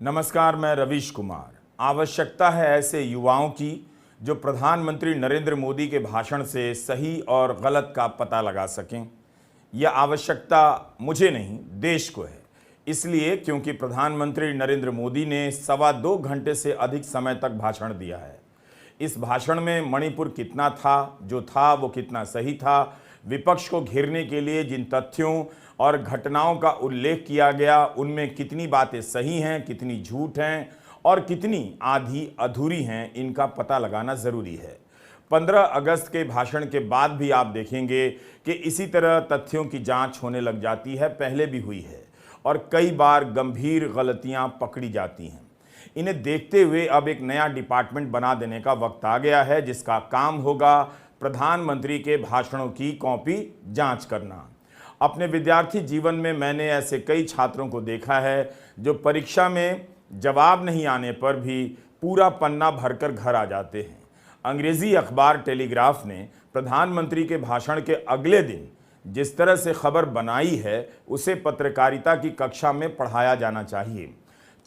नमस्कार, मैं रवीश कुमार। आवश्यकता है ऐसे युवाओं की जो प्रधानमंत्री नरेंद्र मोदी के भाषण से सही और गलत का पता लगा सकें। यह आवश्यकता मुझे नहीं, देश को है। इसलिए क्योंकि प्रधानमंत्री नरेंद्र मोदी ने 2.25 घंटे से अधिक समय तक भाषण दिया है। इस भाषण में मणिपुर कितना था, जो था वो कितना सही था, विपक्ष को घेरने के लिए जिन तथ्यों और घटनाओं का उल्लेख किया गया उनमें कितनी बातें सही हैं, कितनी झूठ हैं और कितनी आधी अधूरी हैं, इनका पता लगाना ज़रूरी है। 15 अगस्त के भाषण के बाद भी आप देखेंगे कि इसी तरह तथ्यों की जांच होने लग जाती है, पहले भी हुई है और कई बार गंभीर गलतियां पकड़ी जाती हैं। इन्हें देखते हुए अब एक नया डिपार्टमेंट बना देने का वक्त आ गया है, जिसका काम होगा प्रधानमंत्री के भाषणों की कॉपी जांच करना। अपने विद्यार्थी जीवन में मैंने ऐसे कई छात्रों को देखा है जो परीक्षा में जवाब नहीं आने पर भी पूरा पन्ना भरकर घर आ जाते हैं। अंग्रेजी अखबार टेलीग्राफ ने प्रधानमंत्री के भाषण के अगले दिन जिस तरह से खबर बनाई है, उसे पत्रकारिता की कक्षा में पढ़ाया जाना चाहिए।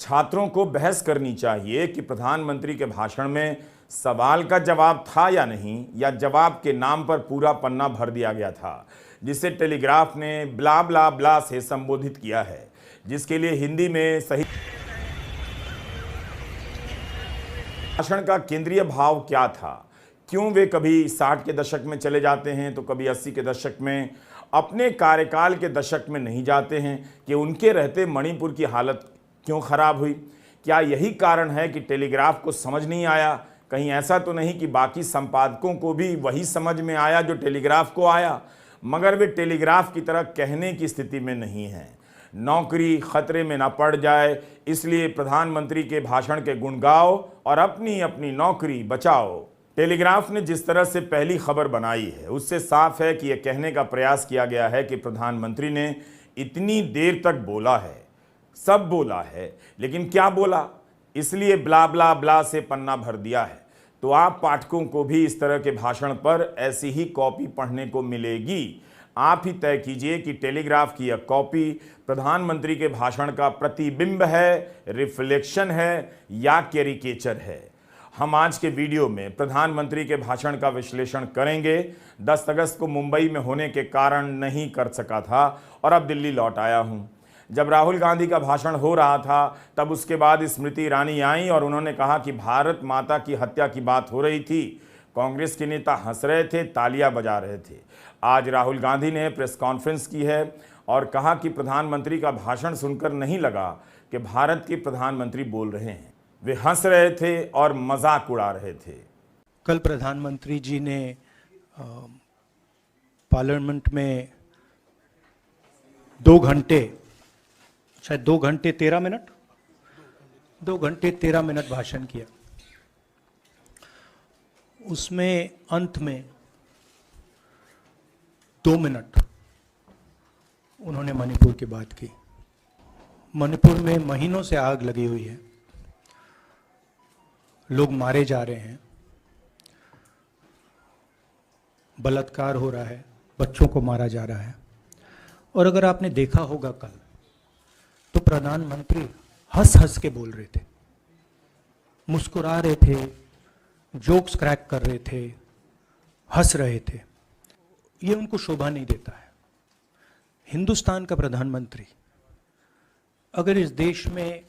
छात्रों को बहस करनी चाहिए कि प्रधानमंत्री के भाषण में सवाल का जवाब था या नहीं, या जवाब के नाम पर पूरा पन्ना भर दिया गया था, जिसे टेलीग्राफ ने ब्ला ब्ला ब्ला से संबोधित किया है, जिसके लिए हिंदी में सही भाषण का केंद्रीय भाव क्या था, क्यों वे कभी 60 के दशक में चले जाते हैं तो कभी 80 के दशक में, अपने कार्यकाल के दशक में नहीं जाते हैं कि उनके रहते मणिपुर की हालत क्यों खराब हुई। क्या यही कारण है कि टेलीग्राफ को समझ नहीं आया? कहीं ऐसा तो नहीं कि बाकी संपादकों को भी वही समझ में आया जो टेलीग्राफ को आया, मगर वे टेलीग्राफ की तरह कहने की स्थिति में नहीं हैं। नौकरी खतरे में ना पड़ जाए, इसलिए प्रधानमंत्री के भाषण के गुण गाओ और अपनी अपनी नौकरी बचाओ। टेलीग्राफ ने जिस तरह से पहली खबर बनाई है, उससे साफ है कि यह कहने का प्रयास किया गया है कि प्रधानमंत्री ने इतनी देर तक बोला है, सब बोला है, लेकिन क्या बोला, इसलिए ब्ला ब्ला ब्ला से पन्ना भर दिया है। तो आप पाठकों को भी इस तरह के भाषण पर ऐसी ही कॉपी पढ़ने को मिलेगी। आप ही तय कीजिए कि टेलीग्राफ की यह कॉपी प्रधानमंत्री के भाषण का प्रतिबिंब है, रिफ्लेक्शन है या कैरिकेचर है। हम आज के वीडियो में प्रधानमंत्री के भाषण का विश्लेषण करेंगे। 10 अगस्त को मुंबई में होने के कारण नहीं कर सका था और अब दिल्ली लौट आया हूं। जब राहुल गांधी का भाषण हो रहा था, तब उसके बाद स्मृति ईरानी आई और उन्होंने कहा कि भारत माता की हत्या की बात हो रही थी। कांग्रेस के नेता हंस रहे थे, तालियां बजा रहे थे। आज राहुल गांधी ने प्रेस कॉन्फ्रेंस की है और कहा कि प्रधानमंत्री का भाषण सुनकर नहीं लगा कि भारत के प्रधानमंत्री बोल रहे हैं। वे हंस रहे थे और मजाक उड़ा रहे थे। कल प्रधानमंत्री जी ने पार्लियामेंट में 2 घंटे 13 मिनट भाषण किया। उसमें अंत में 2 मिनट उन्होंने मणिपुर की बात की। मणिपुर में महीनों से आग लगी हुई है, लोग मारे जा रहे हैं, बलात्कार हो रहा है, बच्चों को मारा जा रहा है। और अगर आपने देखा होगा कल, तो प्रधानमंत्री हंस हंस के बोल रहे थे, मुस्कुरा रहे थे, जोक्स क्रैक कर रहे थे, हंस रहे थे। ये उनको शोभा नहीं देता है। हिंदुस्तान का प्रधानमंत्री, अगर इस देश में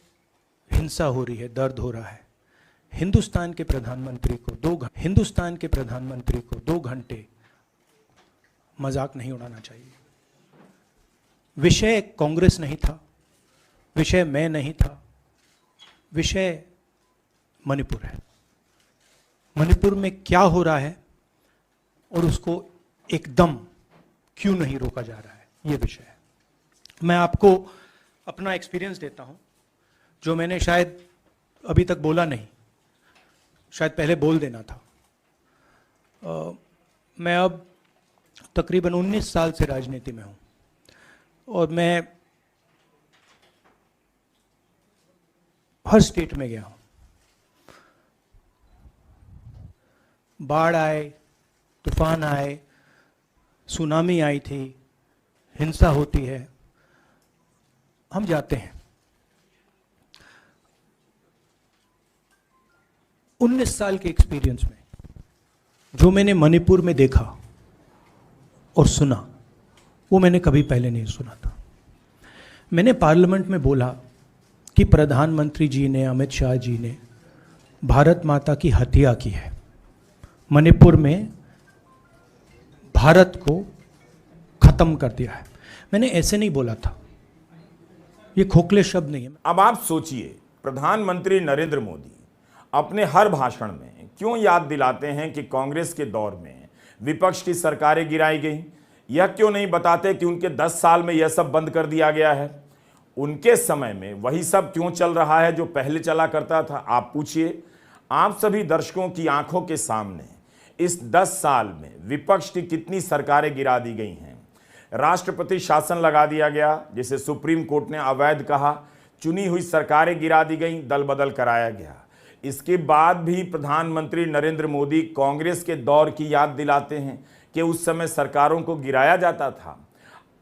हिंसा हो रही है, दर्द हो रहा है, हिंदुस्तान के प्रधानमंत्री को 2 घंटे मजाक नहीं उड़ाना चाहिए। विषय कांग्रेस नहीं था, विषय मैं नहीं था, विषय मणिपुर है। मणिपुर में क्या हो रहा है और उसको एकदम क्यों नहीं रोका जा रहा है, ये विषय है। मैं आपको अपना एक्सपीरियंस देता हूं, जो मैंने शायद अभी तक बोला नहीं, शायद पहले बोल देना था। मैं अब तकरीबन 19 साल से राजनीति में हूं और मैं हर स्टेट में गया हूं। बाढ़ आए, तूफान आए, सुनामी आई थी, हिंसा होती है, हम जाते हैं। 19 साल के एक्सपीरियंस में जो मैंने मणिपुर में देखा और सुना, वो मैंने कभी पहले नहीं सुना था। मैंने पार्लियामेंट में बोला कि प्रधानमंत्री जी ने, अमित शाह जी ने भारत माता की हत्या की है, मणिपुर में भारत को खत्म कर दिया है। मैंने ऐसे नहीं बोला था, ये खोखले शब्द नहीं है। अब आप सोचिए, प्रधानमंत्री नरेंद्र मोदी अपने हर भाषण में क्यों याद दिलाते हैं कि कांग्रेस के दौर में विपक्ष की सरकारें गिराई गई? यह क्यों नहीं बताते कि उनके 10 साल में यह सब बंद कर दिया गया है? उनके समय में वही सब क्यों चल रहा है जो पहले चला करता था? आप पूछिए। आप सभी दर्शकों की आंखों के सामने इस 10 साल में विपक्ष की कितनी सरकारें गिरा दी गई हैं। राष्ट्रपति शासन लगा दिया गया, जिसे सुप्रीम कोर्ट ने अवैध कहा। चुनी हुई सरकारें गिरा दी गई, दल बदल कराया गया। इसके बाद भी प्रधानमंत्री नरेंद्र मोदी कांग्रेस के दौर की याद दिलाते हैं कि उस समय सरकारों को गिराया जाता था।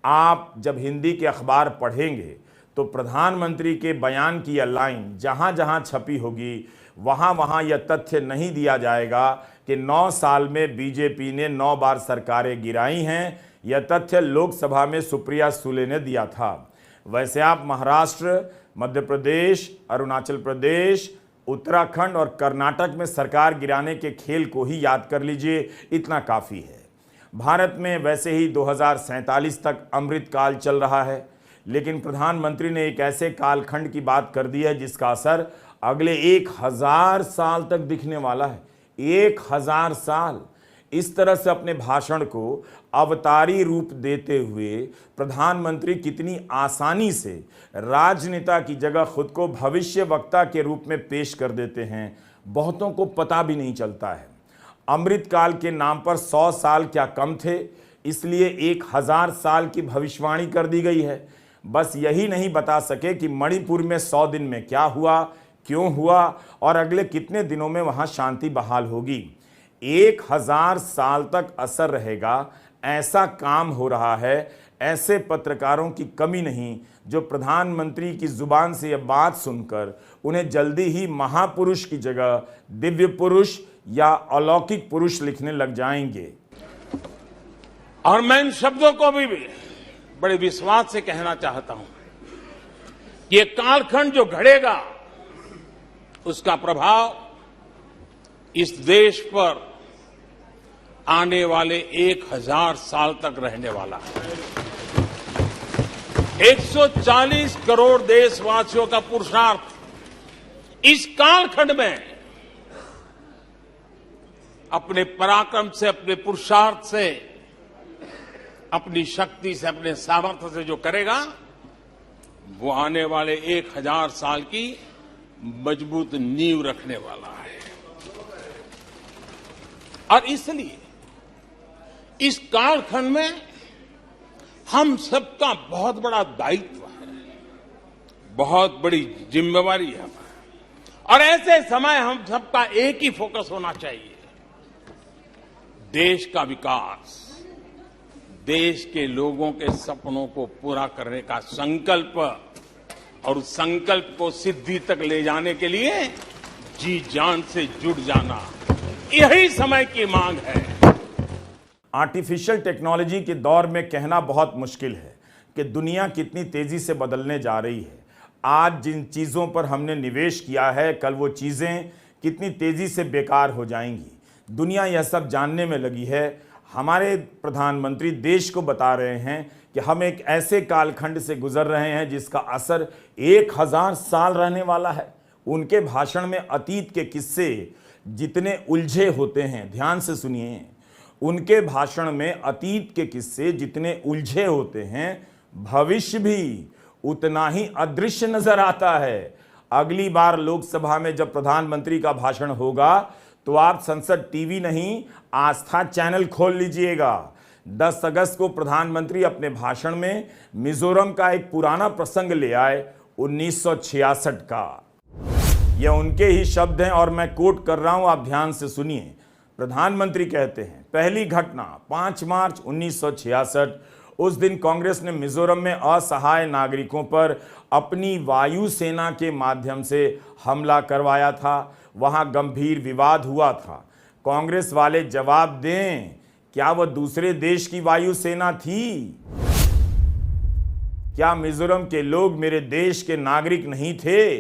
आप जब हिंदी के अखबार पढ़ेंगे तो प्रधानमंत्री के बयान की यह लाइन जहां जहां छपी होगी, वहां वहां यह तथ्य नहीं दिया जाएगा कि 9 साल में बीजेपी ने 9 बार सरकारें गिराई हैं। यह तथ्य लोकसभा में सुप्रिया सुले ने दिया था। वैसे आप महाराष्ट्र, मध्य प्रदेश, अरुणाचल प्रदेश, उत्तराखंड और कर्नाटक में सरकार गिराने के खेल को ही याद कर लीजिए, इतना काफ़ी है। भारत में वैसे ही 2047 तक अमृत काल चल रहा है, लेकिन प्रधानमंत्री ने एक ऐसे कालखंड की बात कर दी है जिसका असर अगले 1000 साल तक दिखने वाला है। 1000 साल। इस तरह से अपने भाषण को अवतारी रूप देते हुए प्रधानमंत्री कितनी आसानी से राजनेता की जगह खुद को भविष्य वक्ता के रूप में पेश कर देते हैं, बहुतों को पता भी नहीं चलता है। अमृतकाल के नाम पर 100 साल क्या कम थे, इसलिए 1000 साल की भविष्यवाणी कर दी गई है। बस यही नहीं बता सके कि मणिपुर में 100 दिन में क्या हुआ, क्यों हुआ और अगले कितने दिनों में वहां शांति बहाल होगी। 1000 साल तक असर रहेगा, ऐसा काम हो रहा है। ऐसे पत्रकारों की कमी नहीं जो प्रधानमंत्री की जुबान से यह बात सुनकर उन्हें जल्दी ही महापुरुष की जगह दिव्य पुरुष या अलौकिक पुरुष लिखने लग जाएंगे। और मैं इन शब्दों को भी बड़े विश्वास से कहना चाहता हूं, ये कालखंड जो घड़ेगा उसका प्रभाव इस देश पर आने वाले 1000 साल तक रहने वाला है। 140 करोड़ देशवासियों का पुरुषार्थ इस कालखंड में अपने पराक्रम से, अपने पुरुषार्थ से, अपनी शक्ति से, अपने सामर्थ्य से जो करेगा, वो आने वाले 1000 साल की मजबूत नींव रखने वाला है। और इसलिए इस कालखंड में हम सबका बहुत बड़ा दायित्व है, बहुत बड़ी जिम्मेवारी है। और ऐसे समय हम सबका एक ही फोकस होना चाहिए, देश का विकास, देश के लोगों के सपनों को पूरा करने का संकल्प, और उस संकल्प को सिद्धि तक ले जाने के लिए जी जान से जुट जाना, यही समय की मांग है। आर्टिफिशियल टेक्नोलॉजी के दौर में कहना बहुत मुश्किल है कि दुनिया कितनी तेजी से बदलने जा रही है। आज जिन चीज़ों पर हमने निवेश किया है, कल वो चीज़ें कितनी तेजी से बेकार हो जाएंगी। दुनिया यह सब जानने में लगी है। हमारे प्रधानमंत्री देश को बता रहे हैं कि हम एक ऐसे कालखंड से गुजर रहे हैं जिसका असर 1000 साल रहने वाला है। उनके भाषण में अतीत के किस्से जितने उलझे होते हैं, ध्यान से सुनिए, उनके भाषण में अतीत के किस्से जितने उलझे होते हैं, भविष्य भी उतना ही अदृश्य नजर आता है। अगली बार लोकसभा में जब प्रधानमंत्री का भाषण होगा तो आप संसद टीवी नहीं, आस्था चैनल खोल लीजिएगा। 10 अगस्त को प्रधानमंत्री अपने भाषण में मिजोरम का एक पुराना प्रसंग ले आए, 1966 का। यह उनके ही शब्द हैं और मैं कोट कर रहा हूं, आप ध्यान से सुनिए। प्रधानमंत्री कहते हैं, पहली घटना 5 मार्च 1966 उस दिन कांग्रेस ने मिजोरम में असहाय नागरिकों पर अपनी वायुसेना के माध्यम से हमला करवाया था। वहां गंभीर विवाद हुआ था। कांग्रेस वाले जवाब दें, क्या वह दूसरे देश की वायुसेना थी? क्या मिजोरम के लोग मेरे देश के नागरिक नहीं थे?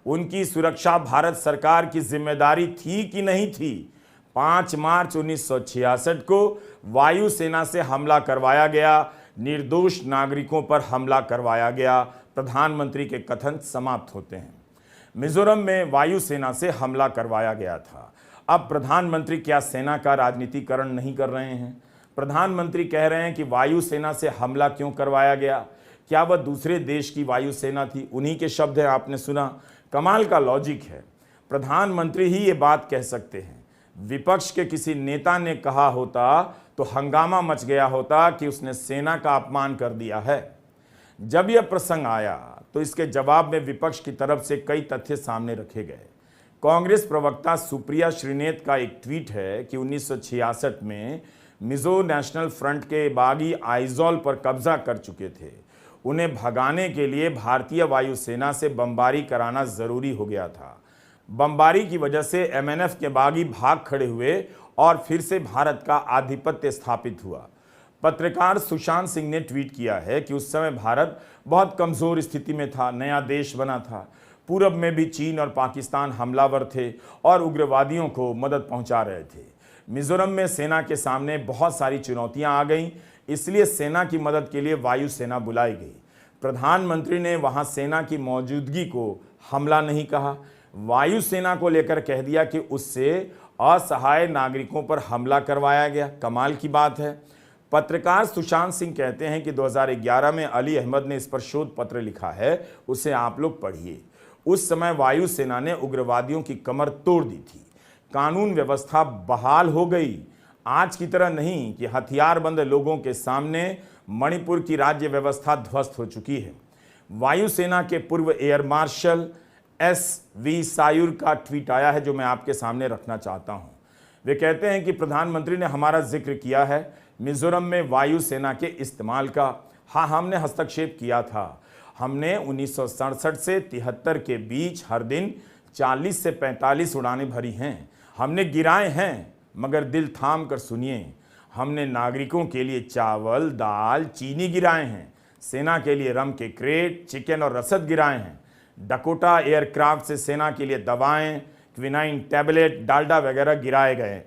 उनकी सुरक्षा भारत सरकार की जिम्मेदारी थी कि नहीं थी? 5 मार्च 1966 को वायुसेना से हमला करवाया गया, निर्दोष नागरिकों पर हमला करवाया गया। प्रधानमंत्री के कथन समाप्त होते हैं। मिजोरम में वायुसेना से हमला करवाया गया था। अब प्रधानमंत्री क्या सेना का राजनीतिकरण नहीं कर रहे हैं? प्रधानमंत्री कह रहे हैं कि वायुसेना से हमला क्यों करवाया गया? क्या वह दूसरे देश की वायुसेना थी? उन्हीं के शब्द हैं, आपने सुना। कमाल का लॉजिक है। प्रधानमंत्री ही ये बात कह सकते हैं। विपक्ष के किसी नेता ने कहा होता तो हंगामा मच गया होता कि उसने सेना का अपमान कर दिया है। जब यह प्रसंग आया तो इसके जवाब में विपक्ष की तरफ से कई तथ्य सामने रखे गए। कांग्रेस प्रवक्ता सुप्रिया श्रीनेत का एक ट्वीट है कि 1966 में मिजो नेशनल फ्रंट के बागी आइजोल पर कब्जा कर चुके थे। उन्हें भगाने के लिए भारतीय वायुसेना से बमबारी कराना जरूरी हो गया था। बमबारी की वजह से एमएनएफ के बागी भाग खड़े हुए और फिर से भारत का आधिपत्य स्थापित हुआ। पत्रकार सुशांत सिंह ने ट्वीट किया है कि उस समय भारत बहुत कमजोर स्थिति में था, नया देश बना था। पूरब में भी चीन और पाकिस्तान हमलावर थे और उग्रवादियों को मदद पहुंचा रहे थे। मिजोरम में सेना के सामने बहुत सारी चुनौतियां आ गईं, इसलिए सेना की मदद के लिए वायुसेना बुलाई गई। प्रधानमंत्री ने वहां सेना की मौजूदगी को हमला नहीं कहा, वायुसेना को लेकर कह दिया कि उससे असहाय नागरिकों पर हमला करवाया गया। कमाल की बात है। पत्रकार सुशांत सिंह कहते हैं कि 2011 में अली अहमद ने इस पर शोध पत्र लिखा है, उसे आप लोग पढ़िए। उस समय वायुसेना ने उग्रवादियों की कमर तोड़ दी थी, कानून व्यवस्था बहाल हो गई। आज की तरह नहीं कि हथियारबंद लोगों के सामने मणिपुर की राज्य व्यवस्था ध्वस्त हो चुकी है। वायुसेना के पूर्व एयर मार्शल SV सायुर का ट्वीट आया है जो मैं आपके सामने रखना चाहता हूं। वे कहते हैं कि प्रधानमंत्री ने हमारा जिक्र किया है मिजोरम में वायुसेना के इस्तेमाल का। हाँ, हमने हस्तक्षेप किया था। हमने 1967 से 73 के बीच हर दिन 40 से 45 उड़ानें भरी हैं। हमने गिराए हैं, मगर दिल थाम कर सुनिए, हमने नागरिकों के लिए चावल, दाल, चीनी गिराए हैं। सेना के लिए रम के क्रेट, चिकन और रसद गिराए हैं। डकोटा एयरक्राफ्ट से सेना के लिए दवाएं, क्विनाइन टैबलेट, डालडा वगैरह गिराए गए।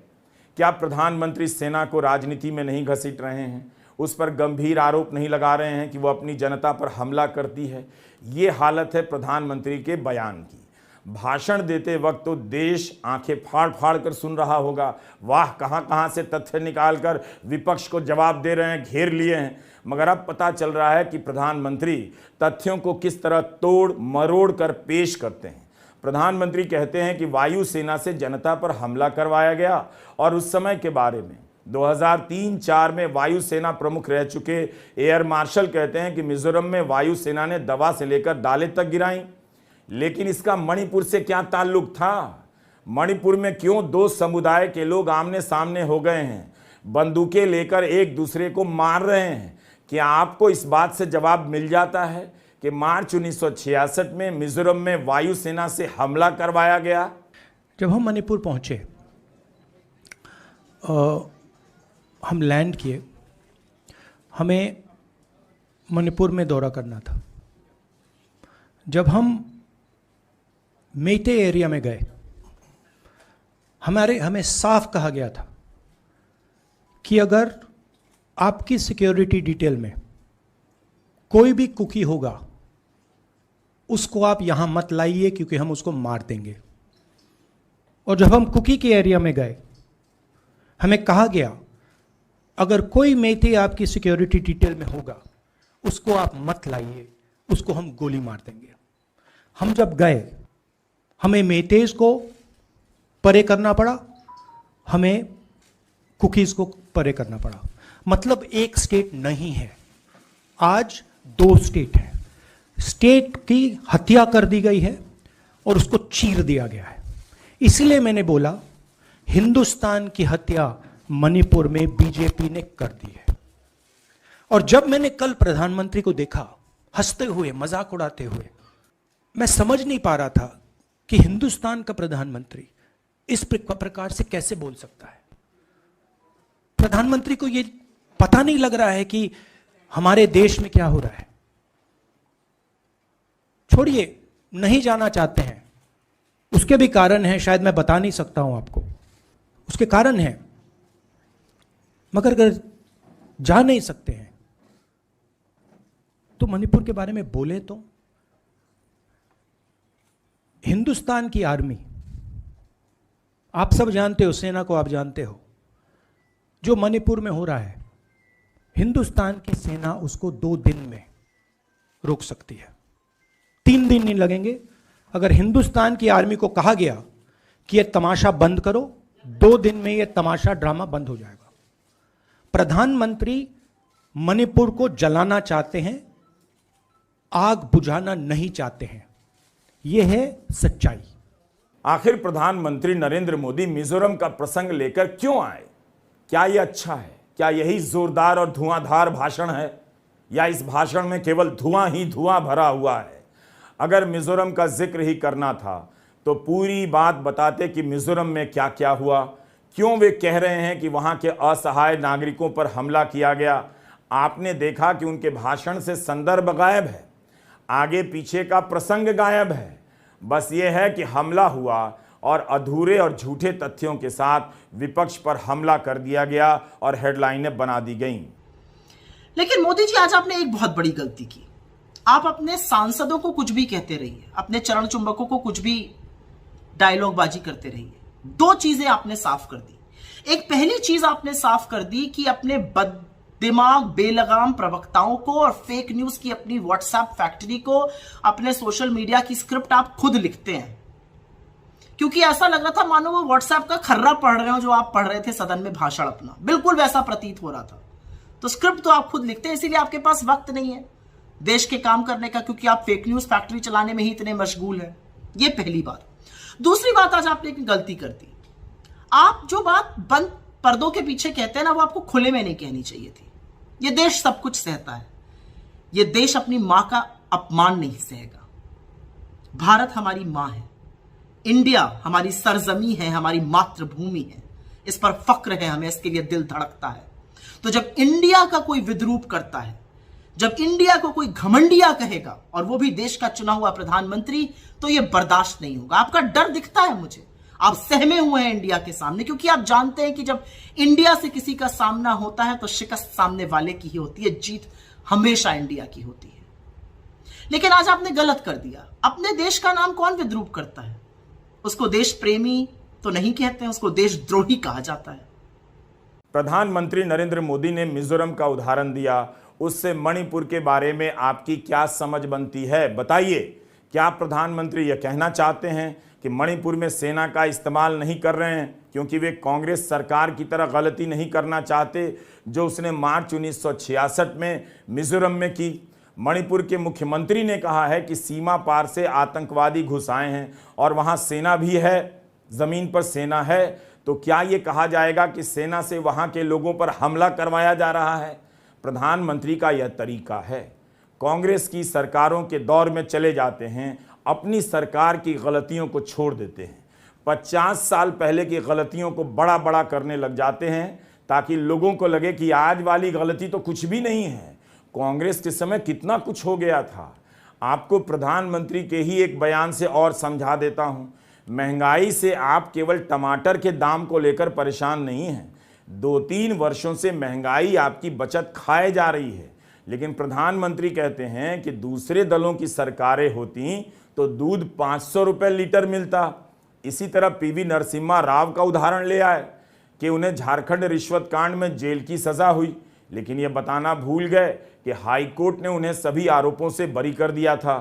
क्या प्रधानमंत्री सेना को राजनीति में नहीं घसीट रहे हैं? उस पर गंभीर आरोप नहीं लगा रहे हैं कि वो अपनी जनता पर हमला करती है? ये हालत है प्रधानमंत्री के बयान की। भाषण देते वक्त तो देश आंखें फाड़ फाड़ कर सुन रहा होगा। वाह, कहां से तथ्य निकालकर विपक्ष को जवाब दे रहे हैं, घेर लिए हैं। मगर अब पता चल रहा है कि प्रधानमंत्री तथ्यों को किस तरह तोड़ मरोड़ कर पेश करते हैं। प्रधानमंत्री कहते हैं कि वायुसेना से जनता पर हमला करवाया गया और उस समय के बारे में 2003-04 में वायुसेना प्रमुख रह चुके एयर मार्शल कहते हैं कि मिजोरम में वायुसेना ने दवा से लेकर दालें तक गिराई। लेकिन इसका मणिपुर से क्या ताल्लुक था? मणिपुर में क्यों दो समुदाय के लोग आमने सामने हो गए हैं, बंदूकें लेकर एक दूसरे को मार रहे हैं? क्या आपको इस बात से जवाब मिल जाता है कि मार्च 1966 में मिजोरम में वायुसेना से हमला करवाया गया? जब हम मणिपुर पहुंचे, हम लैंड किए, हमें मणिपुर में दौरा करना था। जब हम मेटे एरिया में गए, हमें साफ कहा गया था कि अगर आपकी सिक्योरिटी डिटेल में कोई भी कुकी होगा, उसको आप यहां मत लाइए क्योंकि हम उसको मार देंगे। और जब हम कुकी के एरिया में गए, हमें कहा गया अगर कोई मेथे आपकी सिक्योरिटी डिटेल में होगा, उसको आप मत लाइए, उसको हम गोली मार देंगे। हम जब गए, हमें मेतेज को परे करना पड़ा, हमें कुकीज को परे करना पड़ा। मतलब एक स्टेट नहीं है, आज 2 स्टेट है। स्टेट की हत्या कर दी गई है और उसको चीर दिया गया है। इसलिए मैंने बोला हिंदुस्तान की हत्या मणिपुर में बीजेपी ने कर दी है। और जब मैंने कल प्रधानमंत्री को देखा हंसते हुए, मजाक उड़ाते हुए, मैं समझ नहीं पा रहा था कि हिंदुस्तान का प्रधानमंत्री इस प्रकार से कैसे बोल सकता है। प्रधानमंत्री को यह पता नहीं लग रहा है कि हमारे देश में क्या हो रहा है। छोड़िए, नहीं जाना चाहते हैं, उसके भी कारण हैं, शायद मैं बता नहीं सकता हूं आपको, उसके कारण हैं, मगर अगर जा नहीं सकते हैं तो मणिपुर के बारे में बोले तो। हिंदुस्तान की आर्मी, आप सब जानते हो, सेना को आप जानते हो, जो मणिपुर में हो रहा है, हिंदुस्तान की सेना उसको 2 दिन में रोक सकती है, 3 दिन नहीं लगेंगे। अगर हिंदुस्तान की आर्मी को कहा गया कि यह तमाशा बंद करो, 2 दिन में यह तमाशा, ड्रामा बंद हो जाएगा। प्रधानमंत्री मणिपुर को जलाना चाहते हैं, आग बुझाना नहीं चाहते हैं, यह है सच्चाई। आखिर प्रधानमंत्री नरेंद्र मोदी मिजोरम का प्रसंग लेकर क्यों आए? क्या यह अच्छा है? क्या यही जोरदार और धुआंधार भाषण है, या इस भाषण में केवल धुआं ही धुआं भरा हुआ है? अगर मिजोरम का जिक्र ही करना था तो पूरी बात बताते कि मिजोरम में क्या क्या हुआ, क्यों वे कह रहे हैं कि वहां के असहाय नागरिकों पर हमला किया गया। आपने देखा कि उनके भाषण से संदर्भ गायब है, आगे पीछे का प्रसंग गायब है। बस ये है कि हमला हुआ और अधूरे और झूठे तथ्यों के साथ विपक्ष पर हमला कर दिया गया और हेडलाइनें बना दी गईं। लेकिन मोदी जी, आज आपने एक बहुत बड़ी गलती की। आप अपने सांसदों को कुछ भी कहते रहिए, अपने चरण चुंबकों को कुछ भी डायलॉग बाजी करते रहिए। 2 चीजें आपने साफ कर दी। एक पहली चीज आपने साफ कर दी कि अपने दिमाग बेलगाम प्रवक्ताओं को और फेक न्यूज की अपनी व्हाट्सएप फैक्ट्री को, अपने सोशल मीडिया की स्क्रिप्ट आप खुद लिखते हैं। क्योंकि ऐसा लग रहा था मानो वो व्हाट्सएप का खर्रा पढ़ रहे हो जो आप पढ़ रहे थे सदन में भाषण अपना, बिल्कुल वैसा प्रतीत हो रहा था। तो स्क्रिप्ट तो आप खुद लिखते हैं, इसीलिए आपके पास वक्त नहीं है देश के काम करने का, क्योंकि आप फेक न्यूज फैक्ट्री चलाने में ही इतने मशगूल हैं। ये पहली बात। दूसरी बात, आज आपने एक गलती कर दी। आप जो बात बंद पर्दों के पीछे कहते हैं ना, वो आपको खुले में नहीं कहनी चाहिए थी। ये देश सब कुछ सहता है, ये देश अपनी मां का अपमान नहीं सहेगा। भारत हमारी मां है, इंडिया हमारी सरजमी है, हमारी मातृभूमि है, इस पर फक्र है हमें, इसके लिए दिल धड़कता है। तो जब इंडिया का कोई विद्रूप करता है, जब इंडिया को कोई घमंडिया कहेगा, और वो भी देश का चुना हुआ प्रधानमंत्री, तो ये बर्दाश्त नहीं होगा। आपका डर दिखता है मुझे, आप सहमे हुए हैं इंडिया के सामने, क्योंकि आप जानते हैं कि जब इंडिया से किसी का सामना होता है तो शिकस्त सामने वाले की ही होती है, जीत हमेशा इंडिया की होती है। लेकिन आज आपने गलत कर दिया। अपने देश का नाम कौन विद्रूप करता है? उसको देश प्रेमी तो नहीं कहते हैं, उसको देशद्रोही कहा जाता है। प्रधानमंत्री नरेंद्र मोदी ने मिजोरम का उदाहरण दिया, उससे मणिपुर के बारे में आपकी क्या समझ बनती है, बताइए। क्या प्रधानमंत्री यह कहना चाहते हैं कि मणिपुर में सेना का इस्तेमाल नहीं कर रहे हैं क्योंकि वे कांग्रेस सरकार की तरह गलती नहीं करना चाहते जो उसने मार्च 1966 में मिजोरम में की? मणिपुर के मुख्यमंत्री ने कहा है कि सीमा पार से आतंकवादी घुस आए हैं और वहां सेना भी है, जमीन पर सेना है। तो क्या ये कहा जाएगा कि सेना से वहां के लोगों पर हमला करवाया जा रहा है? प्रधानमंत्री का यह तरीका है। कांग्रेस की सरकारों के दौर में चले जाते हैं, अपनी सरकार की गलतियों को छोड़ देते हैं, 50 साल पहले की गलतियों को बड़ा बड़ा करने लग जाते हैं ताकि लोगों को लगे कि आज वाली गलती तो कुछ भी नहीं है, कांग्रेस के समय कितना कुछ हो गया था। आपको प्रधानमंत्री के ही एक बयान से और समझा देता हूं। महंगाई से आप केवल टमाटर के दाम को लेकर परेशान नहीं हैं, 2-3 वर्षों से महंगाई आपकी बचत खाए जा रही है। लेकिन प्रधानमंत्री कहते हैं कि दूसरे दलों की सरकारें होती तो दूध 500 रुपये लीटर मिलता। इसी तरह पीवी नरसिम्हा राव का उदाहरण ले आए कि उन्हें झारखंड रिश्वत कांड में जेल की सजा हुई, लेकिन यह बताना भूल गए कि हाईकोर्ट ने उन्हें सभी आरोपों से बरी कर दिया था।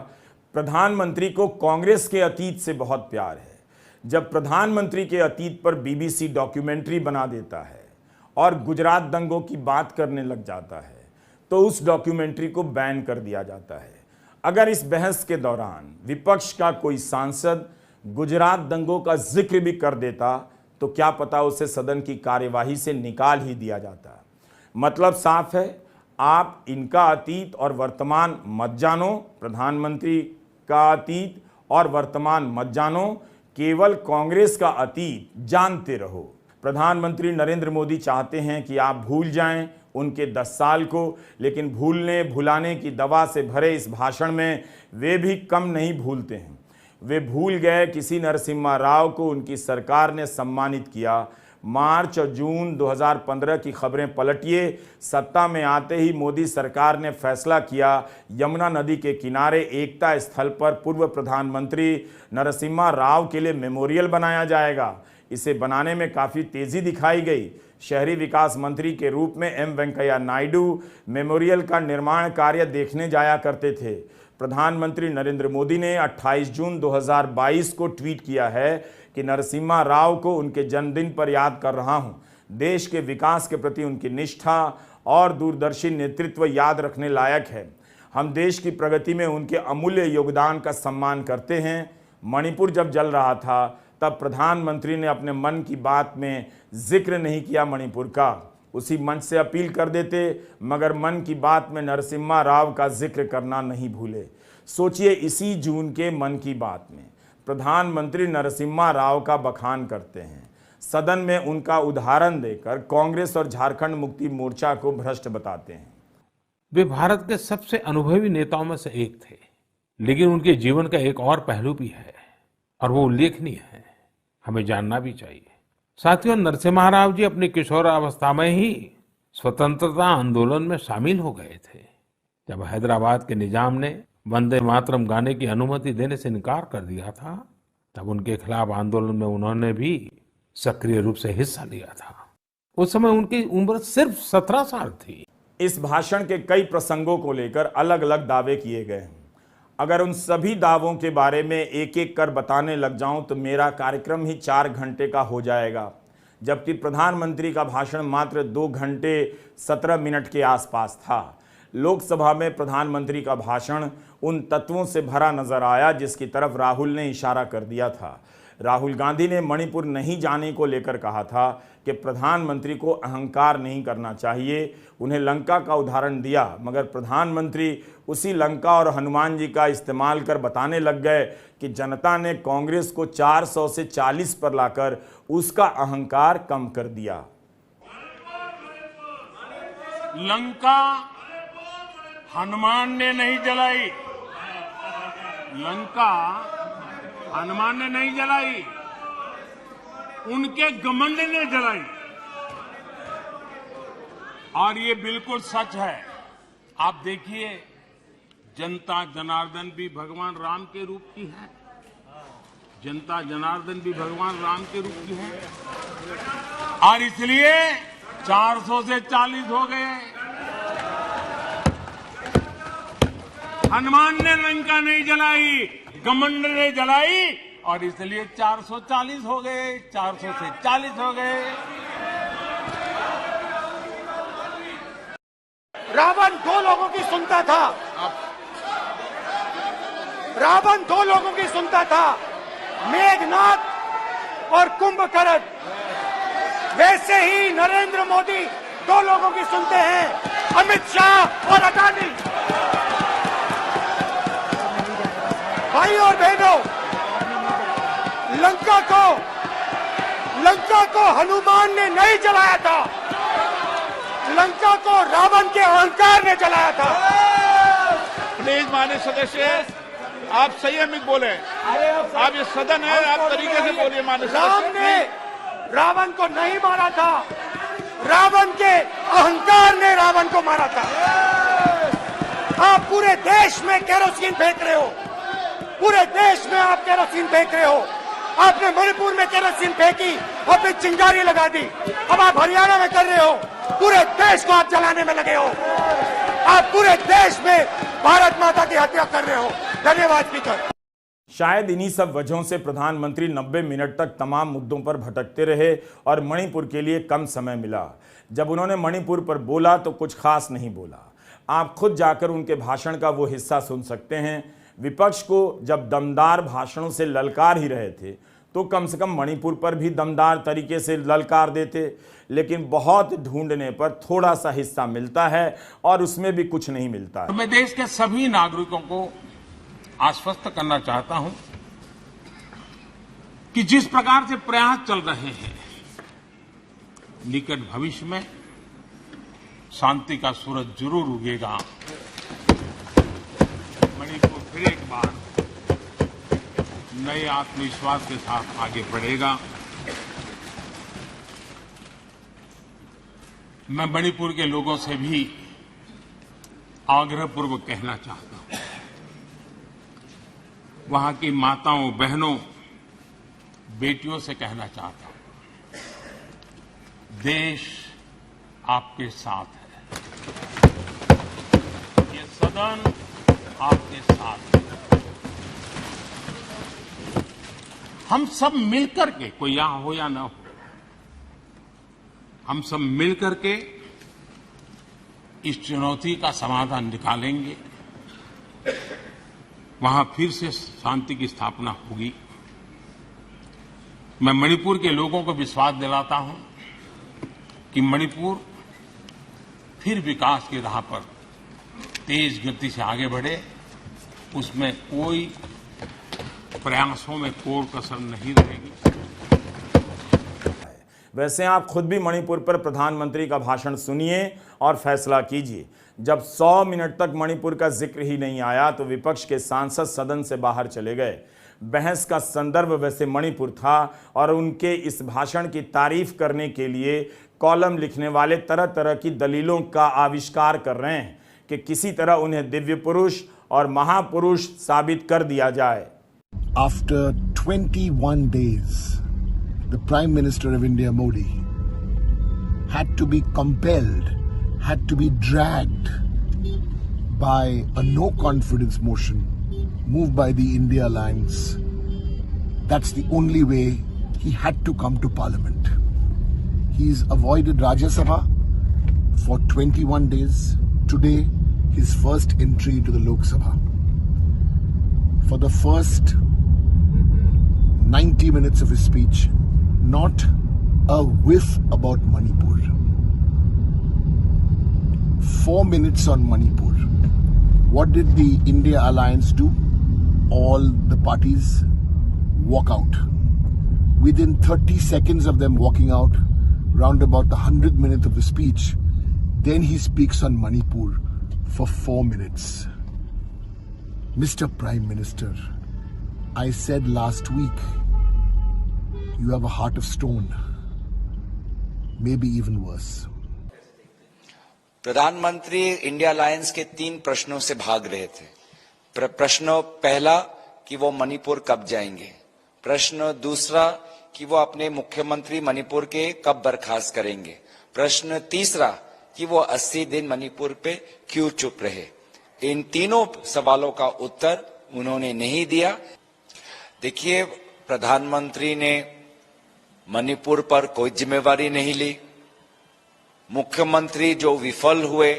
प्रधानमंत्री को कांग्रेस के अतीत से बहुत प्यार है। जब प्रधानमंत्री के अतीत पर बीबीसी डॉक्यूमेंट्री बना देता है और गुजरात दंगों की बात करने लग जाता है तो उस डॉक्यूमेंट्री को बैन कर दिया जाता है। अगर इस बहस के दौरान विपक्ष का कोई सांसद गुजरात दंगों का जिक्र भी कर देता तो क्या पता उसे सदन की कार्यवाही से निकाल ही दिया जाता। मतलब साफ है, आप इनका अतीत और वर्तमान मत जानो, प्रधानमंत्री का अतीत और वर्तमान मत जानो, केवल कांग्रेस का अतीत जानते रहो। प्रधानमंत्री नरेंद्र मोदी चाहते हैं कि आप भूल जाएं उनके 10 साल को, लेकिन भूलने भुलाने की दवा से भरे इस भाषण में वे भी कम नहीं भूलते हैं। वे भूल गए किसी नरसिम्हा राव को उनकी सरकार ने सम्मानित किया। मार्च और जून 2015 की खबरें पलटिए। सत्ता में आते ही मोदी सरकार ने फैसला किया यमुना नदी के किनारे एकता स्थल पर पूर्व प्रधानमंत्री नरसिम्हा राव के लिए मेमोरियल बनाया जाएगा। इसे बनाने में काफ़ी तेज़ी दिखाई गई। शहरी विकास मंत्री के रूप में एम वेंकैया नायडू मेमोरियल का निर्माण कार्य देखने जाया करते थे। प्रधानमंत्री नरेंद्र मोदी ने 28 जून 2022 को ट्वीट किया है कि नरसिम्हा राव को उनके जन्मदिन पर याद कर रहा हूं। देश के विकास के प्रति उनकी निष्ठा और दूरदर्शी नेतृत्व याद रखने लायक है। हम देश की प्रगति में उनके अमूल्य योगदान का सम्मान करते हैं। मणिपुर जब जल रहा था तब प्रधानमंत्री ने अपने मन की बात में जिक्र नहीं किया मणिपुर का। उसी मंच से अपील कर देते, मगर मन की बात में नरसिम्हा राव का जिक्र करना नहीं भूले। सोचिए, इसी जून के मन की बात में प्रधानमंत्री नरसिम्हा राव का बखान करते हैं। सदन में उनका उदाहरण देकर कांग्रेस और झारखंड मुक्ति मोर्चा को भ्रष्ट बताते हैं। वे भारत के सबसे अनुभवी नेताओं में से एक थे, लेकिन उनके जीवन का एक और पहलू भी है और वो उल्लेखनीय है, हमें जानना भी चाहिए। साथियों, नरसिम्हा राव जी अपनी किशोरावस्था में ही स्वतंत्रता आंदोलन में शामिल हो गए थे। जब हैदराबाद के निजाम ने वंदे मातरम गाने की अनुमति देने से इनकार कर दिया था, तब उनके खिलाफ आंदोलन में उन्होंने भी सक्रिय रूप से हिस्सा लिया था। उस समय उनकी उम्र सिर्फ 17 साल थी। इस भाषण के कई प्रसंगों को लेकर अलग अलग दावे किए गए हैं। अगर उन सभी दावों के बारे में एक एक कर बताने लग जाऊं तो मेरा कार्यक्रम ही 4 घंटे का हो जाएगा, जबकि प्रधानमंत्री का भाषण मात्र 2 घंटे 17 मिनट के आसपास था। लोकसभा में प्रधानमंत्री का भाषण उन तत्वों से भरा नजर आया जिसकी तरफ राहुल ने इशारा कर दिया था। राहुल गांधी ने मणिपुर नहीं जाने को लेकर कहा था कि प्रधानमंत्री को अहंकार नहीं करना चाहिए। उन्हें लंका का उदाहरण दिया, मगर प्रधानमंत्री उसी लंका और हनुमान जी का इस्तेमाल कर बताने लग गए कि जनता ने कांग्रेस को 400 से 40 पर लाकर उसका अहंकार कम कर दिया। लंका हनुमान ने नहीं जलाई, लंका हनुमान ने नहीं जलाई, उनके घमंड ने जलाई। और ये बिल्कुल सच है। आप देखिए, जनता जनार्दन भी भगवान राम के रूप की है, जनता जनार्दन भी भगवान राम के रूप की है, और इसलिए 400 से 40 हो गए। हनुमान ने लंका नहीं जलाई, घमंड ने जलाई, और इसलिए 440 हो गए, 400 से 40 हो गए। रावण 2 लोगों की सुनता था, रावण 2 लोगों की सुनता था, मेघनाथ और कुंभकर्ण। वैसे ही नरेंद्र मोदी 2 लोगों की सुनते हैं, अमित शाह और अडानी। भाई और बहनों, लंका को हनुमान ने नहीं जलाया था, लंका को रावण के अहंकार ने जलाया था। प्लीज माननीय सदस्य, आप संयमित बोले। आप ये सदन है, आप तरीके से बोलिए। माननीय राम ने रावण को नहीं मारा था, रावण के अहंकार ने रावण को मारा था। आप पूरे देश में केरोसिन फेंक रहे हो, पूरे देश में आप केरोसिन फेंक रहे हो। आपने मणिपुर में केरोसिन फेंकी और फिर चिंगारी लगा दी। अब आप हरियाणा में कर रहे हो, पूरे देश को आप जलाने में लगे हो। आप पूरे देश में भारत माता की हत्या कर रहे हो। धन्यवाद स्पीकर। शायद इन्हीं सब वजहों से प्रधानमंत्री 90 मिनट तक तमाम मुद्दों पर भटकते रहे और मणिपुर के लिए कम समय मिला। जब उन्होंने मणिपुर पर बोला तो कुछ खास नहीं बोला। आप खुद जाकर उनके भाषण का वो हिस्सा सुन सकते हैं। विपक्ष को जब दमदार भाषणों से ललकार ही रहे थे तो कम से कम मणिपुर पर भी दमदार तरीके से ललकार देते, लेकिन बहुत ढूंढने पर थोड़ा सा हिस्सा मिलता है और उसमें भी कुछ नहीं मिलता है। मैं देश के सभी नागरिकों को आश्वस्त करना चाहता हूं कि जिस प्रकार से प्रयास चल रहे हैं, निकट भविष्य में शांति का सूरज जरूर उगेगा। मणिपुर फिर एक बार नए आत्मविश्वास के साथ आगे बढ़ेगा। मैं मणिपुर के लोगों से भी आग्रहपूर्वक कहना चाहता हूं, वहां की माताओं, बहनों, बेटियों से कहना चाहता हूं, देश आपके साथ है, ये सदन आपके साथ है। हम सब मिलकर के, कोई यहां हो या ना हो, हम सब मिलकर के इस चुनौती का समाधान निकालेंगे। वहां फिर से शांति की स्थापना होगी। मैं मणिपुर के लोगों को विश्वास दिलाता हूं कि मणिपुर फिर विकास की राह पर तेज गति से आगे बढ़े, उसमें कोई प्रयासों में कोई कसर नहीं रहेगी। वैसे आप खुद भी मणिपुर पर प्रधानमंत्री का भाषण सुनिए और फैसला कीजिए। जब 100 मिनट तक मणिपुर का जिक्र ही नहीं आया तो विपक्ष के सांसद सदन से बाहर चले गए। बहस का संदर्भ वैसे मणिपुर था और उनके इस भाषण की तारीफ करने के लिए कॉलम लिखने वाले तरह तरह की दलीलों का आविष्कार कर रहे हैं कि किसी तरह उन्हें दिव्य पुरुष और महापुरुष साबित कर दिया जाए। After 21 days, the Prime Minister of India, Modi, had to be compelled, had to be dragged by a no-confidence motion moved by the India Alliance. That's the only way he had to come to Parliament. He's avoided Rajya Sabha for 21 days. Today, his first entry into the Lok Sabha. For the first 90 minutes of his speech, not a whiff about Manipur. 4 minutes on Manipur. What did the India Alliance do? All the parties walk out. Within 30 seconds of them walking out, round about the 100th minute of the speech, then he speaks on Manipur for 4 minutes. Mr. Prime Minister, I said last week, you have a heart of stone. Maybe even worse. प्रधानमंत्री India alliance के 3 प्रश्नों से भाग रहे थे। प्रश्न पहला कि वो मणिपुर कब जाएंगे, प्रश्न दूसरा कि वो अपने मुख्यमंत्री मणिपुर के कब बर्खास्त करेंगे, प्रश्न तीसरा कि वो 80 दिन मणिपुर पे क्यों चुप रहे। इन तीनों सवालों का उत्तर उन्होंने नहीं दिया। देखिए, प्रधानमंत्री ने मणिपुर पर कोई जिम्मेवारी नहीं ली। मुख्यमंत्री जो विफल हुए,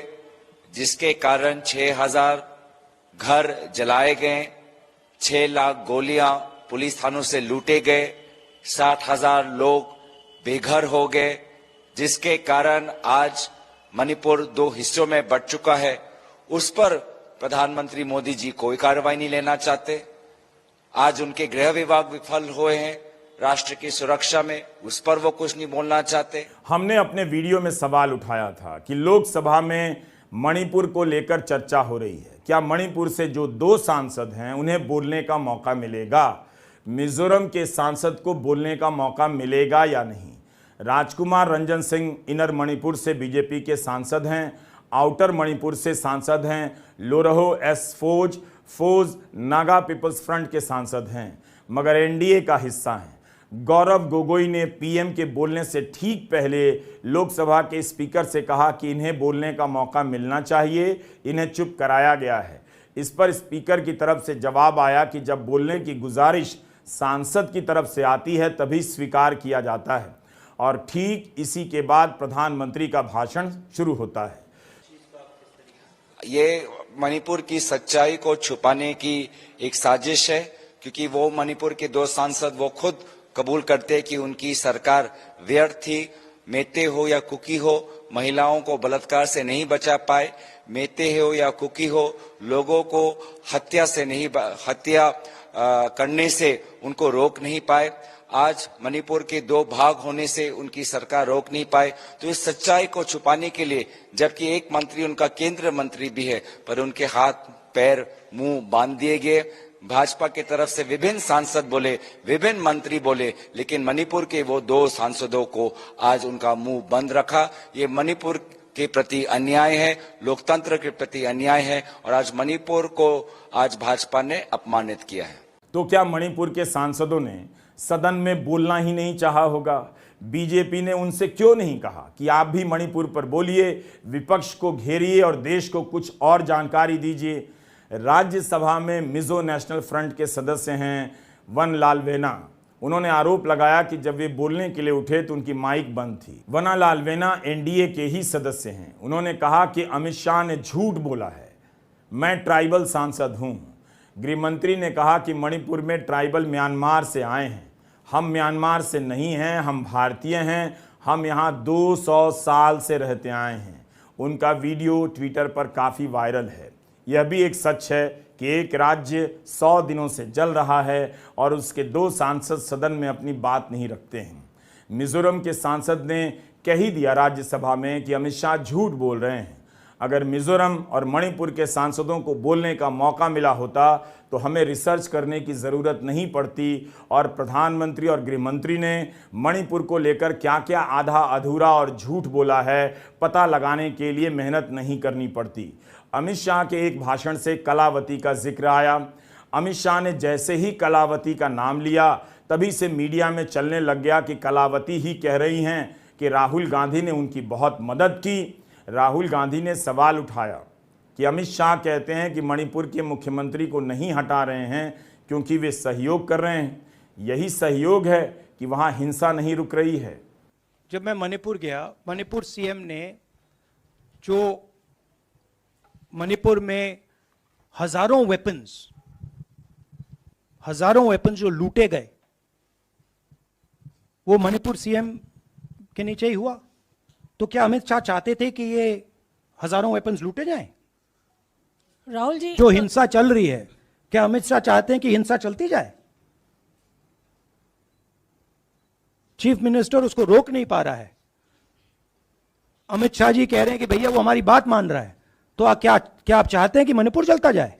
जिसके कारण 6000 घर जलाए गए, 6 लाख गोलियां पुलिस थानों से लूटे गए, 60,000 लोग बेघर हो गए, जिसके कारण आज मणिपुर 2 हिस्सों में बंट चुका है, उस पर प्रधानमंत्री मोदी जी कोई कार्रवाई नहीं लेना चाहते। आज उनके गृह विभाग विफल हुए हैं राष्ट्र की सुरक्षा में, उस पर वो कुछ नहीं बोलना चाहते। हमने अपने वीडियो में सवाल उठाया था कि लोकसभा में मणिपुर को लेकर चर्चा हो रही है, क्या मणिपुर से जो 2 सांसद हैं उन्हें बोलने का मौका मिलेगा? मिजोरम के सांसद को बोलने का मौका मिलेगा या नहीं? राजकुमार रंजन सिंह इनर मणिपुर से बीजेपी के सांसद हैं, आउटर मणिपुर से सांसद हैं, लोरहो एस फोज नागा पीपल्स फ्रंट के सांसद हैं, मगर एनडीए का हिस्सा हैं। गौरव गोगोई ने पीएम के बोलने से ठीक पहले लोकसभा के स्पीकर से कहा कि इन्हें बोलने का मौका मिलना चाहिए, इन्हें चुप कराया गया है। इस पर स्पीकर की तरफ से जवाब आया कि जब बोलने की गुजारिश सांसद की तरफ से आती है तभी स्वीकार किया जाता है, और ठीक इसी के बाद प्रधानमंत्री का भाषण शुरू होता है। ये मणिपुर की सच्चाई को छुपाने की एक साजिश है, क्योंकि वो मणिपुर के 2 सांसद वो खुद कबूल करते कि उनकी सरकार व्यर्थ थी। मेते हो या कुकी हो, महिलाओं को बलात्कार से नहीं बचा पाए। मेते हो या कुकी हो, लोगों को हत्या करने से उनको रोक नहीं पाए। आज मणिपुर के 2 भाग होने से उनकी सरकार रोक नहीं पाए। तो इस सच्चाई को छुपाने के लिए, जबकि एक मंत्री उनका केंद्रीय मंत्री भी है, पर उनके हाथ पैर मुंह बांध दिए गए। भाजपा की तरफ से विभिन्न सांसद बोले, विभिन्न मंत्री बोले, लेकिन मणिपुर के वो 2 सांसदों को आज उनका मुंह बंद रखा। ये मणिपुर के प्रति अन्याय है, लोकतंत्र के प्रति अन्याय है, और आज मणिपुर को आज भाजपा ने अपमानित किया है। तो क्या मणिपुर के सांसदों ने सदन में बोलना ही नहीं चाहा होगा? बीजेपी ने उनसे क्यों नहीं कहा कि आप भी मणिपुर पर बोलिए, विपक्ष को घेरिए और देश को कुछ और जानकारी दीजिए? राज्यसभा में मिजो नेशनल फ्रंट के सदस्य हैं वनलाल वेना। उन्होंने आरोप लगाया कि जब वे बोलने के लिए उठे तो उनकी माइक बंद थी। वनलाल वेना एनडीए के ही सदस्य हैं। उन्होंने कहा कि अमित शाह ने झूठ बोला है, मैं ट्राइबल सांसद हूं। गृह मंत्री ने कहा कि मणिपुर में ट्राइबल म्यांमार से आए हैं। हम म्यांमार से नहीं हैं, हम भारतीय हैं, हम यहाँ 200 साल से रहते आए हैं। उनका वीडियो ट्विटर पर काफ़ी वायरल है। यह भी एक सच है कि एक राज्य 100 दिनों से जल रहा है और उसके 2 सांसद सदन में अपनी बात नहीं रखते हैं। मिजोरम के सांसद ने कह ही दिया राज्यसभा में कि अमित शाह झूठ बोल रहे हैं। अगर मिजोरम और मणिपुर के सांसदों को बोलने का मौका मिला होता तो हमें रिसर्च करने की ज़रूरत नहीं पड़ती और प्रधानमंत्री और गृह मंत्री ने मणिपुर को लेकर क्या क्या आधा अधूरा और झूठ बोला है पता लगाने के लिए मेहनत नहीं करनी पड़ती। अमित शाह के एक भाषण से कलावती का जिक्र आया। अमित शाह ने जैसे ही कलावती का नाम लिया तभी से मीडिया में चलने लग गया कि कलावती ही कह रही हैं कि राहुल गांधी ने उनकी बहुत मदद की। राहुल गांधी ने सवाल उठाया कि अमित शाह कहते हैं कि मणिपुर के मुख्यमंत्री को नहीं हटा रहे हैं क्योंकि वे सहयोग कर रहे हैं। यही सहयोग है कि वहां हिंसा नहीं रुक रही है। जब मैं मणिपुर गया, मणिपुर सीएम ने जो मणिपुर में हजारों वेपन्स जो लूटे गए, वो मणिपुर सीएम के नीचे ही हुआ। तो क्या अमित शाह चाहते थे कि ये हजारों वेपन्स लूटे जाएं? राहुल जी, जो हिंसा चल रही है, क्या अमित शाह चाहते हैं कि हिंसा चलती जाए? चीफ मिनिस्टर उसको रोक नहीं पा रहा है। अमित शाह जी कह रहे हैं कि भैया वो हमारी बात मान रहा है, तो क्या आप चाहते हैं कि मणिपुर चलता जाए?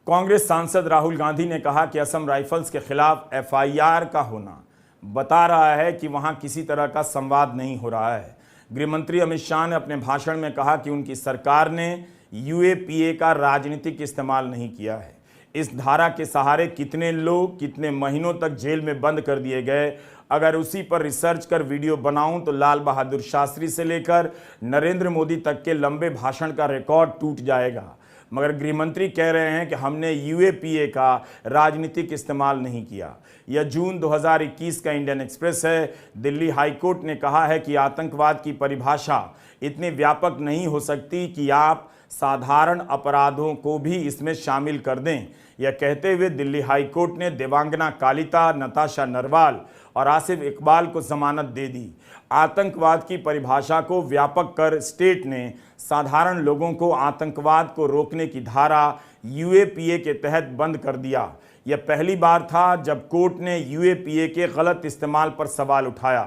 कांग्रेस सांसद राहुल गांधी ने कहा कि असम राइफल्स के खिलाफ एफआईआर का होना बता रहा है कि वहां किसी तरह का संवाद नहीं हो रहा है। गृह मंत्री अमित शाह ने अपने भाषण में कहा कि उनकी सरकार ने यूएपीए का राजनीतिक इस्तेमाल नहीं किया है। इस धारा के सहारे कितने लोग कितने महीनों तक जेल में बंद कर दिए गए। अगर उसी पर रिसर्च कर वीडियो बनाऊं तो लाल बहादुर शास्त्री से लेकर नरेंद्र मोदी तक के लंबे भाषण का रिकॉर्ड टूट जाएगा। मगर गृहमंत्री कह रहे हैं कि हमने यूएपीए का राजनीतिक इस्तेमाल नहीं किया। यह जून 2021 का इंडियन एक्सप्रेस है। दिल्ली हाईकोर्ट ने कहा है कि आतंकवाद की परिभाषा इतनी व्यापक नहीं हो सकती कि आप साधारण अपराधों को भी इसमें शामिल कर दें। यह कहते हुए दिल्ली हाईकोर्ट ने देवांगना कालिता, नताशा नरवाल और आसिफ इकबाल को जमानत दे दी। आतंकवाद की परिभाषा को व्यापक कर स्टेट ने साधारण लोगों को आतंकवाद को रोकने की धारा यूएपीए के तहत बंद कर दिया। यह पहली बार था जब कोर्ट ने यूएपीए के गलत इस्तेमाल पर सवाल उठाया।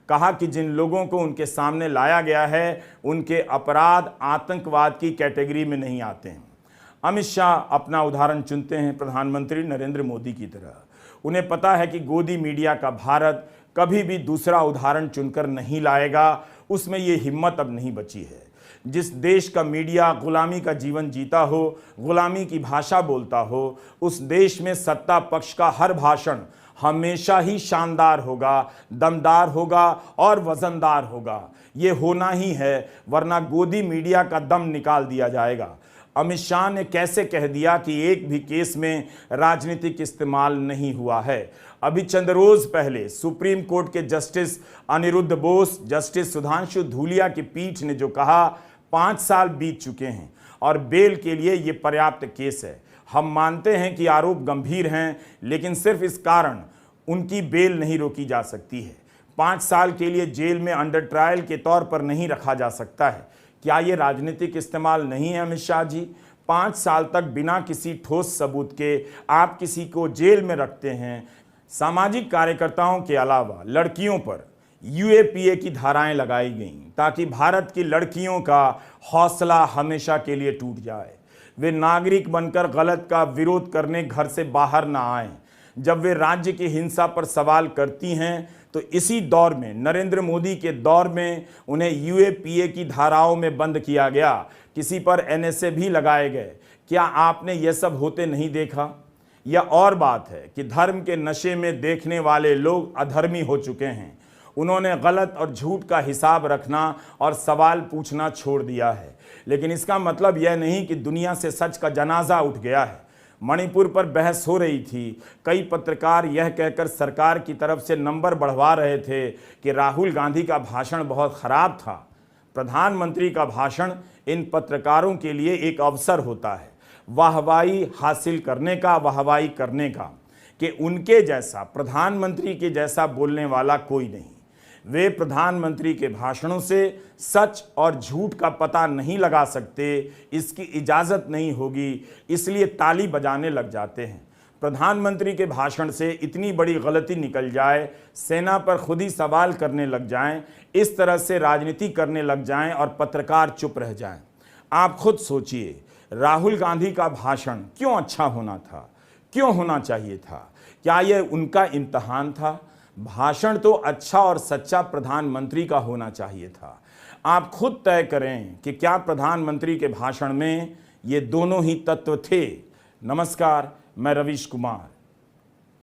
कहा कि जिन लोगों को उनके सामने लाया गया है उनके अपराध आतंकवाद की कैटेगरी में नहीं आते हैं। अमित शाह अपना उदाहरण चुनते हैं प्रधानमंत्री नरेंद्र मोदी की तरह। उन्हें पता है कि गोदी मीडिया का भारत कभी भी दूसरा उदाहरण चुनकर नहीं लाएगा। उसमें ये हिम्मत अब नहीं बची है। जिस देश का मीडिया गुलामी का जीवन जीता हो, गुलामी की भाषा बोलता हो, उस देश में सत्ता पक्ष का हर भाषण हमेशा ही शानदार होगा, दमदार होगा और वजनदार होगा। ये होना ही है, वरना गोदी मीडिया का दम निकाल दिया जाएगा। अमित शाह ने कैसे कह दिया कि एक भी केस में राजनीतिक इस्तेमाल नहीं हुआ है। अभी चंद रोज पहले सुप्रीम कोर्ट के जस्टिस अनिरुद्ध बोस, जस्टिस सुधांशु धूलिया की पीठ ने जो कहा, 5 साल बीत चुके हैं और बेल के लिए ये पर्याप्त केस है। हम मानते हैं कि आरोप गंभीर हैं, लेकिन सिर्फ इस कारण उनकी बेल नहीं रोकी जा सकती है। 5 साल के लिए जेल में अंडर ट्रायल के तौर पर नहीं रखा जा सकता है। क्या ये राजनीतिक इस्तेमाल नहीं है अमित शाह जी? 5 साल तक बिना किसी ठोस सबूत के आप किसी को जेल में रखते हैं। सामाजिक कार्यकर्ताओं के अलावा लड़कियों पर यूएपीए की धाराएं लगाई गईं ताकि भारत की लड़कियों का हौसला हमेशा के लिए टूट जाए। वे नागरिक बनकर गलत का विरोध करने घर से बाहर ना आएं। जब वे राज्य की हिंसा पर सवाल करती हैं तो इसी दौर में, नरेंद्र मोदी के दौर में, उन्हें यूएपीए की धाराओं में बंद किया गया, किसी पर एनएसए भी लगाए गए। क्या आपने यह सब होते नहीं देखा? यह और बात है कि धर्म के नशे में देखने वाले लोग अधर्मी हो चुके हैं। उन्होंने गलत और झूठ का हिसाब रखना और सवाल पूछना छोड़ दिया है। लेकिन इसका मतलब यह नहीं कि दुनिया से सच का जनाजा उठ गया है। मणिपुर पर बहस हो रही थी। कई पत्रकार यह कहकर सरकार की तरफ से नंबर बढ़वा रहे थे कि राहुल गांधी का भाषण बहुत खराब था। प्रधानमंत्री का भाषण इन पत्रकारों के लिए एक अवसर होता है, वाहवाही हासिल करने का, वाहवाही करने का, कि उनके जैसा, प्रधानमंत्री के जैसा बोलने वाला कोई नहीं। वे प्रधानमंत्री के भाषणों से सच और झूठ का पता नहीं लगा सकते, इसकी इजाज़त नहीं होगी, इसलिए ताली बजाने लग जाते हैं। प्रधानमंत्री के भाषण से इतनी बड़ी गलती निकल जाए, सेना पर खुद ही सवाल करने लग जाएं, इस तरह से राजनीति करने लग जाएं और पत्रकार चुप रह जाएं। आप खुद सोचिए, राहुल गांधी का भाषण क्यों अच्छा होना था, क्यों होना चाहिए था? क्या यह उनका इम्तहान था? भाषण तो अच्छा और सच्चा प्रधानमंत्री का होना चाहिए था। आप खुद तय करें कि क्या प्रधानमंत्री के भाषण में ये दोनों ही तत्व थे। नमस्कार, मैं रवीश कुमार।